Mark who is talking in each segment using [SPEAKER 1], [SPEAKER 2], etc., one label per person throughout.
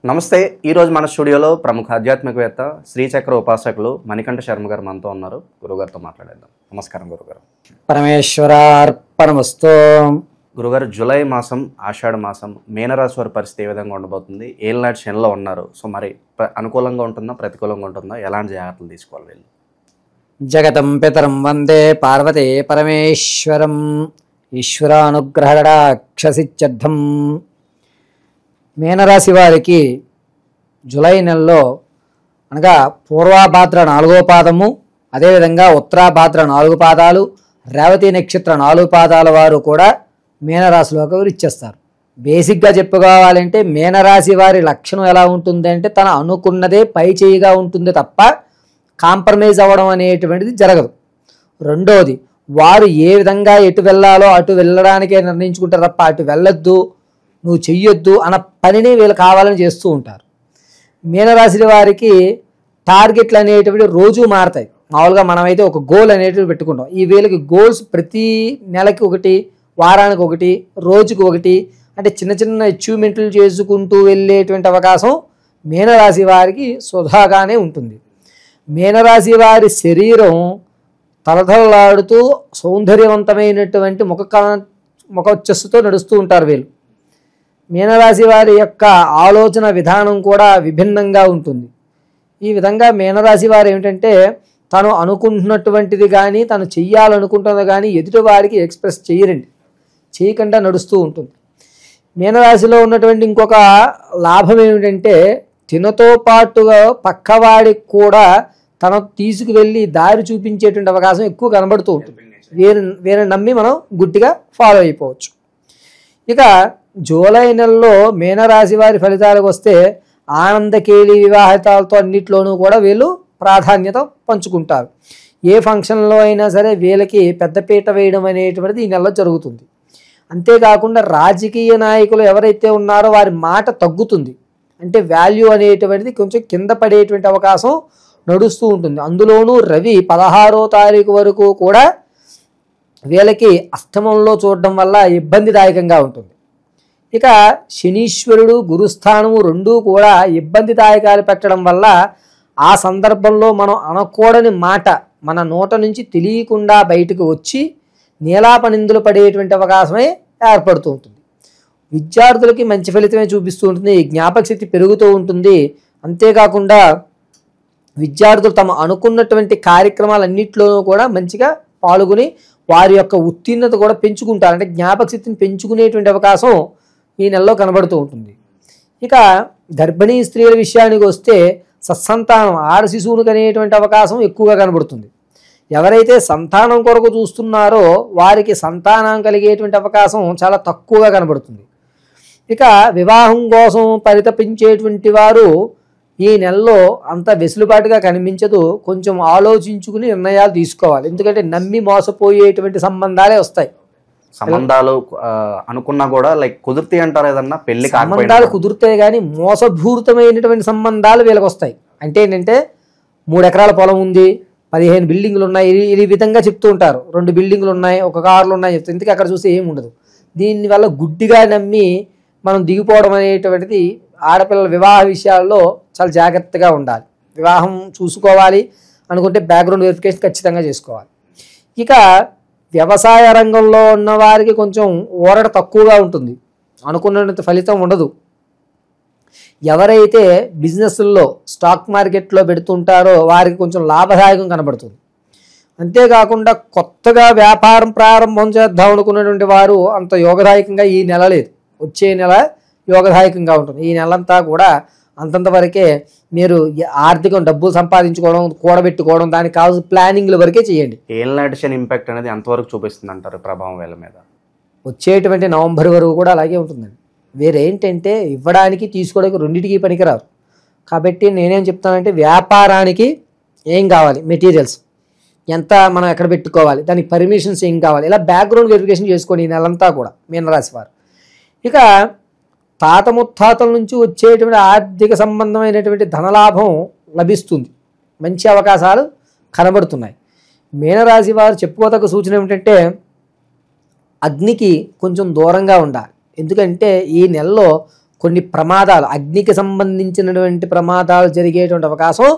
[SPEAKER 1] నమస్తే. ఈరోజు మన స్టూడియోలో ప్రముఖ ఆధ్యాత్మికవేత్త శ్రీచక్ర ఉపాసకులు మణికంఠ శర్మ గారు మనతో ఉన్నారు. గురుగారితో మాట్లాడేద్దాం. నమస్కారం గురుగారు.
[SPEAKER 2] పరమేశ్వరార్పణమస్తు.
[SPEAKER 1] గురుగారు, జూలై మాసం ఆషాఢ మాసం మీనరాశి వారి పరిస్థితి ఏ విధంగా ఉండబోతుంది? ఏళ్ళనాటి శనిలో ఉన్నారు. సో మరి అనుకూలంగా ఉంటుందా, ప్రతికూలంగా ఉంటుందా? ఎలాంటి జాగ్రత్తలు తీసుకోవాలి వీళ్ళు?
[SPEAKER 2] జగతం పితరం వందే పార్వతే పరమేశ్వరం. ఈశ్వరానుగ్రహడాక్షసిత్యర్థం. మీనరాశి వారికి జూలై నెలలో అనగా పూర్వాభాద్ర 4వ పాదము, అదేవిధంగా ఉత్తరాభాద్ర 4 పాదాలు, రేవతి నక్షత్ర 4 పాదాల వారు కూడా మీనరాశిలోకి ఇచ్చేస్తారు. బేసిక్గా చెప్పుకోవాలంటే మీనరాశి వారి లక్షణం ఎలా ఉంటుంది అంటే తన అనుకున్నదే పై చేయిగా ఉంటుంది తప్ప కాంప్రమైజ్ అవ్వడం అనేటువంటిది జరగదు. రెండోది, వారు ఏ విధంగా ఎటు వెళ్ళాలో అటు వెళ్ళడానికే నిర్ణయించుకుంటారు తప్ప అటు వెళ్ళొద్దు, నువ్వు చెయ్యొద్దు అన్న పనిని వీళ్ళు కావాలని చేస్తూ ఉంటారు. మీనరాశి వారికి టార్గెట్లు అనేటువంటి రోజు మారుతాయి. మామూలుగా మనమైతే ఒక గోల్ అనేటివి పెట్టుకుంటాం. ఈ వీళ్ళకి గోల్స్ ప్రతి నెలకి ఒకటి, వారానికి ఒకటి, రోజుకి ఒకటి, అంటే చిన్న చిన్న అచీవ్మెంట్లు చేసుకుంటూ వెళ్ళేటువంటి అవకాశం మీనరాశి వారికి సుధాగానే ఉంటుంది. మీనరాశి వారి శరీరం తలతలలాడుతూ సౌందర్యవంతమైనటువంటి ముఖచ్చస్సుతో నడుస్తూ ఉంటారు వీళ్ళు. మీనరాశి వారి యొక్క ఆలోచన విధానం కూడా విభిన్నంగా ఉంటుంది. ఈ విధంగా మీనరాశి వారు ఏమిటంటే తను అనుకుంటున్నటువంటిది కానీ తను చెయ్యాలనుకుంటున్నది కానీ ఎదుటి వారికి ఎక్స్ప్రెస్ చేయకుండా నడుస్తూ ఉంటుంది. మీనరాశిలో ఉన్నటువంటి ఇంకొక లాభం ఏమిటంటే తినతో పాటుగా పక్కవాడికి కూడా తను తీసుకువెళ్ళి దారి చూపించేటువంటి అవకాశం ఎక్కువ కనబడుతూ ఉంటుంది. వీరిని నమ్మి మనం గుడ్డిగా ఫాలో అయిపోవచ్చు. ఇక జూలై నెలలో మీనరాశి వారి ఫలితాలకు వస్తే ఆనందకేళి వివాహితాలతో అన్నిట్లోనూ కూడా వీళ్ళు ప్రాధాన్యత పంచుకుంటారు. ఏ ఫంక్షన్లో అయినా సరే వీళ్ళకి పెద్దపీట వేయడం అనేటువంటిది ఈ నెలలో జరుగుతుంది. అంతేకాకుండా రాజకీయ నాయకులు ఎవరైతే ఉన్నారో వారి మాట తగ్గుతుంది. అంటే వాల్యూ అనేటువంటిది కొంచెం కింద పడేటువంటి అవకాశం నడుస్తూ ఉంటుంది. అందులోనూ రవి 16వ తారీఖు వరకు కూడా వీళ్ళకి అష్టమంలో చూడడం వల్ల ఇబ్బందిదాయకంగా ఉంటుంది. ఇక శనీశ్వరుడు గురుస్థానము రెండూ కూడా ఇబ్బందిదాయకాలు పెట్టడం వల్ల ఆ సందర్భంలో మనం అనకూడని మాట మన నోట నుంచి తెలియకుండా బయటకు వచ్చి నీలాపనిందులు పడేటువంటి అవకాశమే ఏర్పడుతూ ఉంటుంది. విద్యార్థులకి మంచి ఫలితమే చూపిస్తూ ఉంటుంది. జ్ఞాపక శక్తి పెరుగుతూ ఉంటుంది. అంతేకాకుండా విద్యార్థులు తమ అనుకున్నటువంటి కార్యక్రమాలన్నింటిలోనూ కూడా మంచిగా పాల్గొని వారి యొక్క ఉత్తీర్ణత కూడా పెంచుకుంటారు. అంటే జ్ఞాపక శక్తిని పెంచుకునేటువంటి అవకాశం ఈ నెలలో కనబడుతూ ఉంటుంది. ఇక గర్భిణీ స్త్రీల విషయానికి వస్తే సత్సంతానం ఆడ శిశువునికి అనేటువంటి అవకాశం ఎక్కువగా కనబడుతుంది. ఎవరైతే సంతానం కొరకు చూస్తున్నారో వారికి సంతానం కలిగేటువంటి అవకాశం చాలా తక్కువగా కనబడుతుంది. ఇక వివాహం కోసం పరితపించేటువంటి వారు ఈ నెలలో అంత వెసులుబాటుగా కనిపించదు. కొంచెం ఆలోచించుకుని నిర్ణయాలు తీసుకోవాలి. ఎందుకంటే నమ్మి మోసపోయేటువంటి సంబంధాలే వస్తాయి.
[SPEAKER 1] సంబంధాలు అనుకున్నా కూడా కుదిరితే అంటారు, ఏదన్నా పెళ్లి
[SPEAKER 2] సంబంధాలు కుదిరితే కానీ మోసపూరితమైనటువంటి సంబంధాలు వీళ్ళకి వస్తాయి. అంటే ఏంటంటే 3 ఎకరాల పొలం ఉంది, 15 బిల్డింగులు ఉన్నాయి, ఈ విధంగా చెప్తూ ఉంటారు. 2 బిల్డింగులు ఉన్నాయి, 1 కార్లు ఉన్నాయి చెప్తే ఇంతకీ అక్కడ చూస్తే ఏమి ఉండదు. దీనివల్ల గుడ్డిగా నమ్మి మనం దిగిపోవడం అనేటువంటిది ఆడపిల్లల వివాహ విషయాల్లో చాలా జాగ్రత్తగా ఉండాలి. వివాహం చూసుకోవాలి అనుకుంటే బ్యాక్గ్రౌండ్ వెరిఫికేషన్ ఖచ్చితంగా చేసుకోవాలి. ఇక వ్యవసాయ రంగంలో ఉన్న వారికి కొంచెం ఊరట తక్కువగా ఉంటుంది, అనుకున్నంత ఫలితం ఉండదు. ఎవరైతే బిజినెస్ల్లో స్టాక్ మార్కెట్లో పెడుతుంటారో వారికి కొంచెం లాభదాయకం కనబడుతుంది. అంతేకాకుండా కొత్తగా వ్యాపారం ప్రారంభం చేద్దాం అనుకున్నటువంటి వారు అంత యోగదాయకంగా ఈ నెల లేదు. వచ్చే నెల యోగదాయకంగా ఉంటుంది. ఈ నెలంతా కూడా అంతంత వరకే మీరు ఆర్థికం డబ్బులు సంపాదించుకోవడం, కూడబెట్టుకోవడం, దానికి కావాల్సిన ప్లానింగ్ల వరకే చేయండి.
[SPEAKER 1] ఏళ్ళనాటి శని ఇంపాక్ట్ అనేది ఎంతవరకు చూపిస్తుంది అంటారు ప్రభావం వీళ్ళ మీద?
[SPEAKER 2] వచ్చేటువంటి నవంబర్ వరకు కూడా అలాగే ఉంటుందండి. వేరేంటంటే ఇవ్వడానికి తీసుకోవడానికి రెండింటికి పనికిరారు. కాబట్టి నేనేం చెప్తానంటే వ్యాపారానికి ఏం కావాలి, మెటీరియల్స్ ఎంత మనం ఎక్కడ పెట్టుకోవాలి, దానికి పర్మిషన్స్ ఏం కావాలి, ఇలా బ్యాక్గ్రౌండ్ వెరిఫికేషన్ చేసుకోండి ఈ నెలంతా కూడా మీనరాశి వారు. ఇక తాత ముత్తాతల నుంచి వచ్చేటువంటి ఆర్థిక సంబంధమైనటువంటి ధనలాభం లభిస్తుంది. మంచి అవకాశాలు కనబడుతున్నాయి. మీనరాశి వారు చెప్పుకోదగ్గ సూచన ఏమిటంటే అగ్నికి కొంచెం దూరంగా ఉండాలి. ఎందుకంటే ఈ నెలలో కొన్ని ప్రమాదాలు, అగ్నికి సంబంధించినటువంటి ప్రమాదాలు జరిగేటువంటి అవకాశం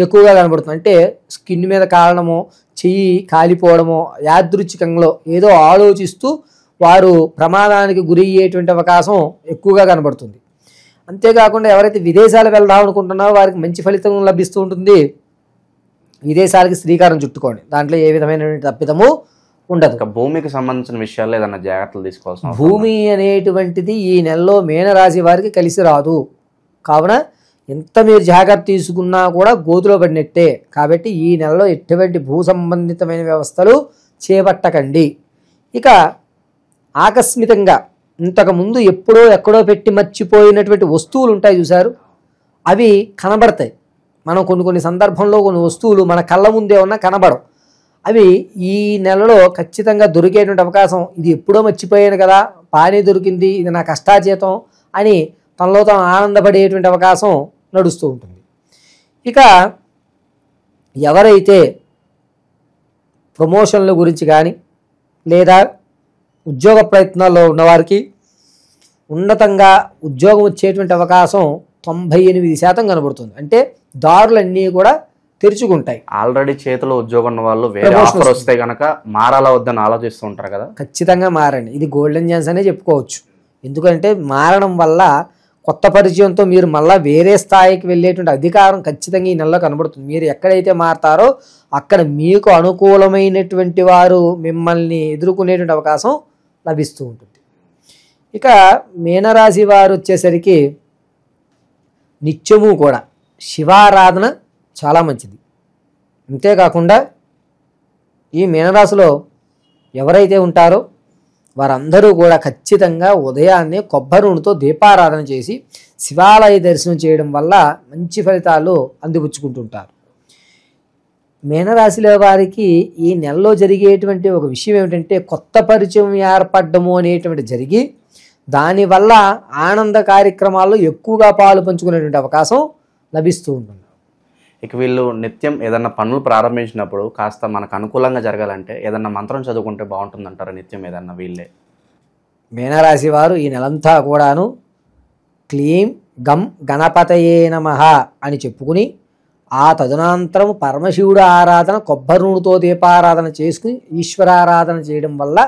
[SPEAKER 2] ఎక్కువగా కనబడుతుంది. అంటే స్కిన్ మీద కారణమో, చెయ్యి కాలిపోవడమో, యాదృచ్ఛికంలో ఏదో ఆలోచిస్తూ వారు ప్రమాదానికి గురయ్యేటువంటి అవకాశం ఎక్కువగా కనబడుతుంది. అంతేకాకుండా ఎవరైతే విదేశాలకు వెళ్దాం అనుకుంటున్నారో వారికి మంచి ఫలితం లభిస్తూ ఉంటుంది. విదేశాలకి శ్రీకారం చుట్టుకోండి, దాంట్లో ఏ విధమైనటువంటి తప్పిదము ఉండదు.
[SPEAKER 1] ఇంకా భూమికి సంబంధించిన విషయాల్లో ఏదైనా జాగ్రత్తలు తీసుకోవాల్సిన అవసరం
[SPEAKER 2] భూమి అనేటువంటిది ఈ నెలలో మీనరాశి వారికి కలిసి రాదు. కావున ఎంత మీరు జాగ్రత్త తీసుకున్నా కూడా గోతులో పడినట్టే. కాబట్టి ఈ నెలలో ఎటువంటి భూ సంబంధితమైన వ్యవస్థలు చేపట్టకండి. ఇక ఆకస్మికంగా ఇంతకుముందు ఎప్పుడో ఎక్కడో పెట్టి మర్చిపోయినటువంటి వస్తువులు ఉంటాయి చూశారు, అవి కనబడతాయి. మనం కొన్ని సందర్భంలో కొన్ని వస్తువులు మన కళ్ళ ముందే ఉన్నా కనబడవు. అవి ఈ నెలలో ఖచ్చితంగా దొరికేటువంటి అవకాశం. ఇది ఎప్పుడో మర్చిపోయాను కదా, పానీ దొరికింది, ఇది నా కష్టాజీతం అని తనలో తాను ఆనందపడేటువంటి అవకాశం నడుస్తూ ఉంటుంది. ఇక ఎవరైతే ప్రమోషన్ల గురించి కానీ లేదా ఉద్యోగ ప్రయత్నాల్లో ఉన్నవారికి ఉన్నతంగా ఉద్యోగం వచ్చేటువంటి అవకాశం 98% కనబడుతుంది. అంటే దారులన్నీ కూడా తెరుచుకుంటాయి.
[SPEAKER 1] ఆల్రెడీ చేతిలో ఉద్యోగం ఉన్న వాళ్ళు వేరే ఆఫర్ వస్తే కనుక మారాలా వద్దని ఆలోచిస్తూ ఉంటారు కదా.
[SPEAKER 2] ఖచ్చితంగా మారండి. ఇది గోల్డెన్ ఛాన్స్ అనే చెప్పుకోవచ్చు. ఎందుకంటే మారడం వల్ల కొత్త పరిచయంతో మీరు మళ్ళీ వేరే స్థాయికి వెళ్ళేటువంటి అధికారం ఖచ్చితంగా ఈ నెలలో కనబడుతుంది. మీరు ఎక్కడైతే మారతారో అక్కడ మీకు అనుకూలమైనటువంటి వారు మిమ్మల్ని ఎదుర్కొనేటువంటి అవకాశం లభిస్తూ ఉంటుంది. ఇక మీనరాశి వారు వచ్చేసరికి నిత్యము కూడా శివారాధన చాలా మంచిది. అంతేకాకుండా ఈ మీనరాశిలో ఎవరైతే ఉంటారో వారందరూ కూడా ఖచ్చితంగా ఉదయాన్నే కొబ్బరి నూనెతో దీపారాధన చేసి శివాలయ దర్శనం చేయడం వల్ల మంచి ఫలితాలు అందిపుచ్చుకుంటుంటారు. మీనరాశిలో వారికి ఈ నెలలో జరిగేటువంటి ఒక విషయం ఏమిటంటే కొత్త పరిచయం ఏర్పడము అనేటువంటి జరిగి దానివల్ల ఆనంద కార్యక్రమాల్లో ఎక్కువగా పాలు పంచుకునేటువంటి అవకాశం లభిస్తూ ఉంటుంది.
[SPEAKER 1] ఇక వీళ్ళు నిత్యం ఏదన్నా పనులు ప్రారంభించినప్పుడు కాస్త మనకు అనుకూలంగా జరగాలంటే ఏదన్నా మంత్రం చదువుకుంటే బాగుంటుంది అంటారు. నిత్యం ఏదన్నా వీళ్ళే
[SPEAKER 2] మీనరాశి వారు ఈ నెలంతా కూడాను క్లీం గం గణపతయే నమః అని చెప్పుకుని ఆ తదనంతరం పరమశివుడు ఆరాధన కొబ్బరి నూనెతో దీపారాధన చేసుకుని ఈశ్వరారాధన చేయడం వల్ల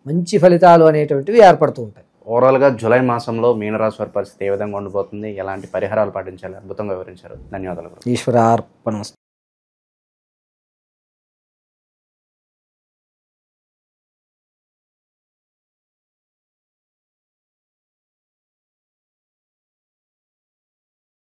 [SPEAKER 2] మంచి ఫలితాలు అనేటువంటివి ఏర్పడుతూ ఉంటాయి.
[SPEAKER 1] ఓవరాల్గా జూలై మాసంలో మీనరాశి వారి పరిస్థితి ఏ విధంగా ఉండిపోతుంది, ఎలాంటి పరిహారాలు పాటించాలి అద్భుతంగా వివరించారు. ధన్యవాదాలు.
[SPEAKER 2] ఈశ్వరార్పణ.